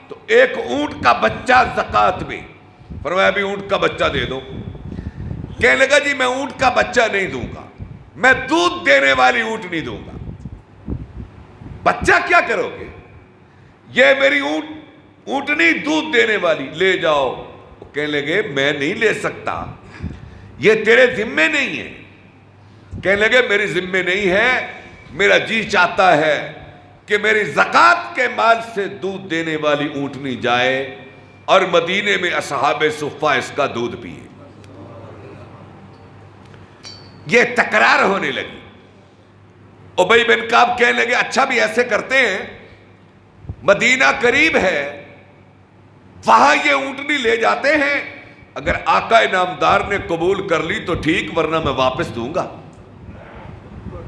تو ایک اونٹ کا بچہ زکوٰۃ میں، فرمایا بھی اونٹ کا بچہ دے دو. کہنے لگا جی میں اونٹ کا بچہ نہیں دوں گا، میں دودھ دینے والی اونٹنی دوں گا. بچہ کیا کرو گے؟ یہ میری اونٹنی دودھ دینے والی، لے جاؤ. کہنے لگے میں نہیں لے سکتا، یہ تیرے ذمے نہیں ہے. کہنے لگے میری ذمے نہیں ہے، میرا جی چاہتا ہے کہ میری زکوٰۃ کے مال سے دودھ دینے والی اونٹنی جائے اور مدینے میں اصحاب صفہ اس کا دودھ پیے. یہ تکرار ہونے لگی. ابی بن کعب کہنے لگے اچھا بھی ایسے کرتے ہیں، مدینہ قریب ہے، وہاں یہ اونٹنی لے جاتے ہیں، اگر آقا انعامدار نے قبول کر لی تو ٹھیک، ورنہ میں واپس دوں گا.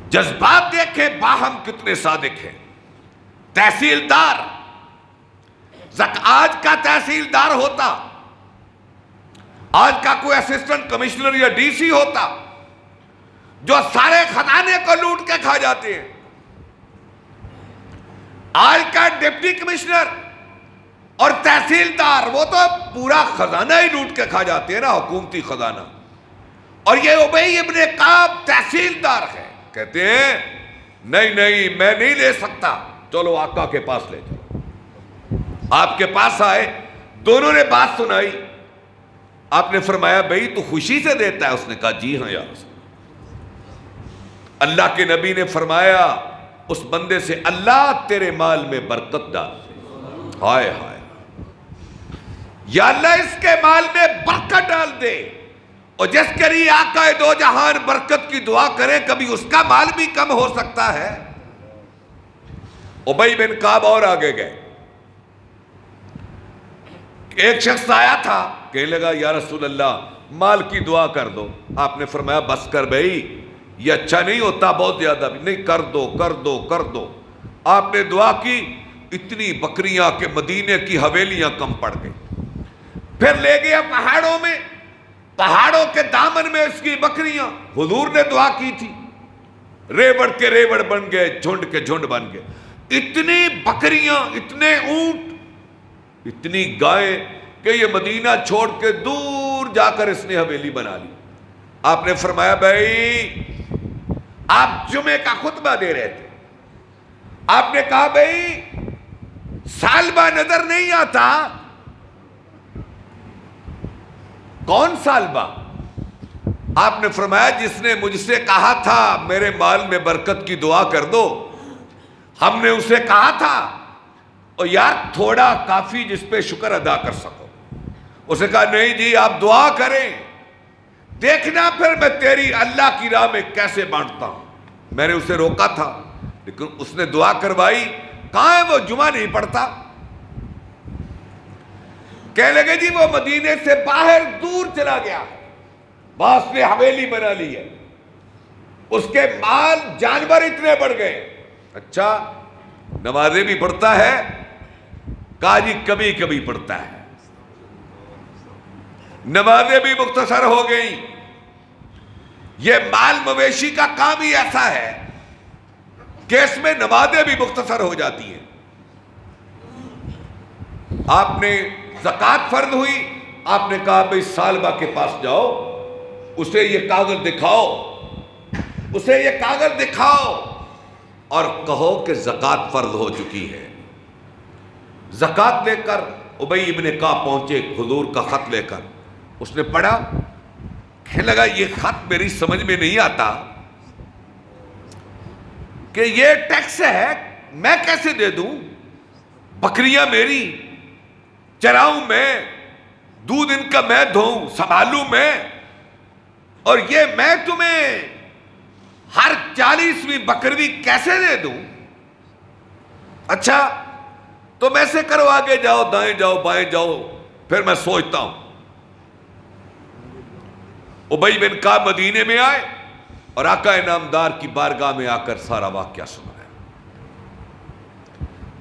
جذبات دیکھیں باہم کتنے صادق ہیں. تحصیلدار، آج کا تحصیلدار ہوتا، آج کا کوئی اسسٹنٹ کمشنر یا ڈی سی ہوتا جو سارے خزانے کو لوٹ کے کھا جاتے ہیں. آج کا ڈپٹی کمشنر اور تحصیلدار وہ تو پورا خزانہ ہی لوٹ کے کھا جاتے ہیں نا، حکومتی خزانہ. اور یہ ابی ابن کعب تحصیلدار ہے، کہتے ہیں نہیں نہیں میں نہیں لے سکتا، چلو آقا کے پاس لے جاؤ. آپ کے پاس آئے، دونوں نے بات سنائی. آپ نے فرمایا بھائی تو خوشی سے دیتا ہے؟ اس نے کہا جی ہاں یا رسول اللہ. کے نبی نے فرمایا اس بندے سے اللہ تیرے مال میں برکت ڈال دے. ہائے ہائے، یا اللہ اس کے مال میں برکت ڈال دے. اور جس کے لیے آقا دو جہان برکت کی دعا کرے، کبھی اس کا مال بھی کم ہو سکتا ہے؟ ابی بن کعب اور آگے گئے. ایک شخص آیا تھا، کہنے لگا یا رسول اللہ مال کی دعا کر دو. آپ نے فرمایا بس کر بھائی، یہ اچھا نہیں ہوتا بہت زیادہ بھی نہیں، کر دو کر دو کر دو. آپ نے دعا کی، اتنی بکریاں کہ مدینے کی حویلیاں کم پڑ گئی. پھر لے گیا پہاڑوں میں، پہاڑوں کے دامن میں اس کی بکریاں. حضور نے دعا کی تھی، ریوڑ کے ریوڑ بن گئے، جھنڈ کے جھنڈ بن گئے. اتنی بکریاں، اتنے اونٹ، اتنی گائیں کہ یہ مدینہ چھوڑ کے دور جا کر اس نے حویلی بنا لی. آپ نے فرمایا بھائی، آپ جمعے کا خطبہ دے رہے تھے، آپ نے کہا بھائی سالبہ نظر نہیں آتا. کون سالبہ؟ آپ نے فرمایا جس نے مجھ سے کہا تھا میرے مال میں برکت کی دعا کر دو. ہم نے اسے کہا تھا اور یار تھوڑا کافی جس پہ شکر ادا کر سکو. اسے کہا نہیں جی آپ دعا کریں، دیکھنا پھر میں تیری اللہ کی راہ میں کیسے بانٹتا ہوں. میں نے اسے روکا تھا لیکن اس نے دعا کروائی. کہاں ہے وہ؟ جمعہ نہیں پڑھتا. کہنے لگے جی وہ مدینے سے باہر دور چلا گیا، وہاں اس نے حویلی بنا لی ہے، اس کے مال جانور اتنے بڑھ گئے. اچھا نمازیں بھی پڑھتا ہے؟ کہا جی کبھی کبھی پڑھتا ہے. نمازیں بھی مختصر ہو گئیں. یہ مال مویشی کا کام ہی ایسا ہے کہ اس میں نمازیں بھی مختصر ہو جاتی ہیں. آپ نے زکوٰۃ فرض ہوئی، آپ نے کہا بھائی سالبہ کے پاس جاؤ، اسے یہ کاغذ دکھاؤ، اسے یہ کاغذ دکھاؤ اور کہو کہ زکوٰۃ فرض ہو چکی ہے. زکوٰۃ لے کر ابی ابن کعب پہنچے حضور کا خط لے کر. اس نے پڑھا، کہنے لگا یہ خط میری سمجھ میں نہیں آتا کہ یہ ٹیکس ہے، میں کیسے دے دوں؟ بکریاں میری، چراؤں میں، دودھ ان کا میں دھوؤں سنبھالوں میں، اور یہ میں تمہیں ہر 40ویں بکری کیسے دے دوں؟ اچھا تم ایسے کرو، آگے جاؤ، دائیں جاؤ، بائیں جاؤ، پھر میں سوچتا ہوں. ابی بن کعب مدینے میں آئے اور آقا انعامدار کی بارگاہ میں آ کر سارا واقعہ سنایا.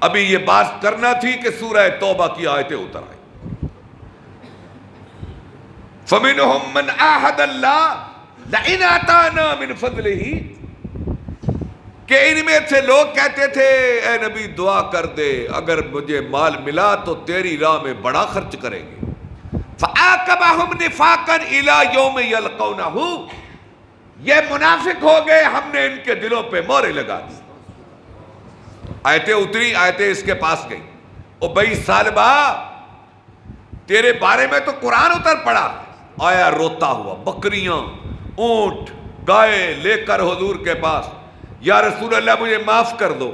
ابھی یہ بات کرنا تھی کہ سورہ توبہ کی آیتیں اتر آئی. فَمِنْهُمْ مَنْ عَاهَدَ اللَّهَ لَئِنْ آتَانَا مِنْ فَضْلِهِ، کہ ان میں سے لوگ کہتے تھے اے نبی دعا کر دے اگر مجھے مال ملا تو تیری راہ میں بڑا خرچ کریں گے. فَعَاقَبَهُمْ نِفَاقًا إِلَى يَوْمِ يَلْقَوْنَهُ. یہ منافق ہو گئے, ہم نے ان کے دلوں پہ مہریں لگا دی. آیتیں اتری, آیتیں اس کے پاس گئی. او بھائی سالبہ تیرے بارے میں تو قرآن اتر پڑا. آیا روتا ہوا, بکریاں اونٹ گائے لے کر حضور کے پاس, یا رسول اللہ مجھے معاف کر دو.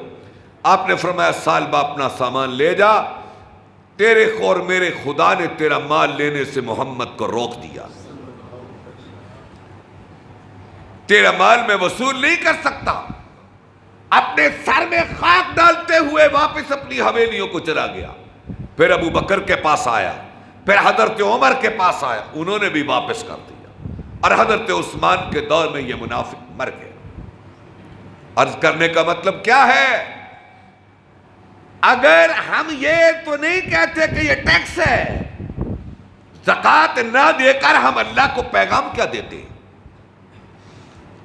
آپ نے فرمایا سالبہ اپنا سامان لے جا, تیرے اور میرے خدا نے تیرا مال لینے سے محمد کو روک دیا. تیرا مال میں وصول نہیں کر سکتا. اپنے سر میں خاک ڈالتے ہوئے واپس اپنی حویلیوں کو چلا گیا. پھر ابو بکر کے پاس آیا, پھر حضرت عمر کے پاس آیا, انہوں نے بھی واپس کر دیا. اور حضرت عثمان کے دور میں یہ منافق مر گئے. عرض کرنے کا مطلب کیا ہے؟ اگر ہم یہ تو نہیں کہتے کہ یہ ٹیکس ہے, زکوٰۃ نہ دے کر ہم اللہ کو پیغام کیا دیتے ہیں؟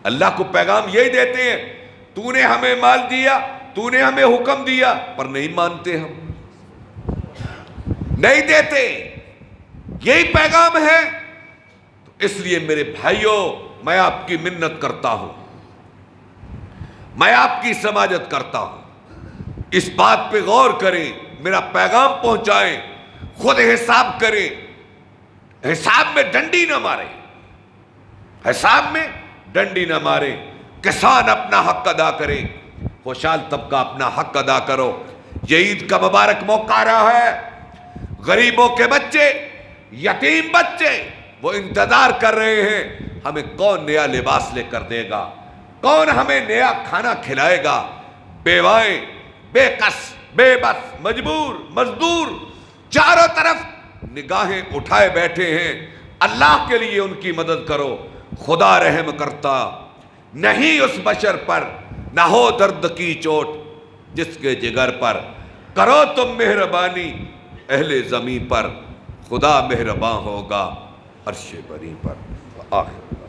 اللہ کو پیغام یہی دیتے ہیں تو نے ہمیں مال دیا, تو نے ہمیں حکم دیا, پر نہیں مانتے, ہم نہیں دیتے. یہی پیغام ہے. تو اس لیے میرے بھائیوں میں آپ کی منت کرتا ہوں, میں آپ کی سماجت کرتا ہوں, اس بات پہ غور کریں, میرا پیغام پہنچائیں, خود حساب کریں. حساب میں ڈنڈی نہ ماریں, حساب میں ڈنڈی نہ ماریں. کسان اپنا حق ادا کریں, خوشحال طبقہ اپنا حق ادا کرو. یہ عید کا مبارک موقع آ رہا ہے. غریبوں کے بچے, یتیم بچے وہ انتظار کر رہے ہیں ہمیں کون نیا لباس لے کر دے گا, کون ہمیں نیا کھانا کھلائے گا. بیوائیں بے کس, بے بس, مجبور, مزدور چاروں طرف نگاہیں اٹھائے بیٹھے ہیں. اللہ کے لیے ان کی مدد کرو. خدا رحم کرتا نہیں اس بشر پر, نہ ہو درد کی چوٹ جس کے جگر پر. کرو تم مہربانی اہل زمین پر, خدا مہرباں ہوگا عرش بری پر. آخر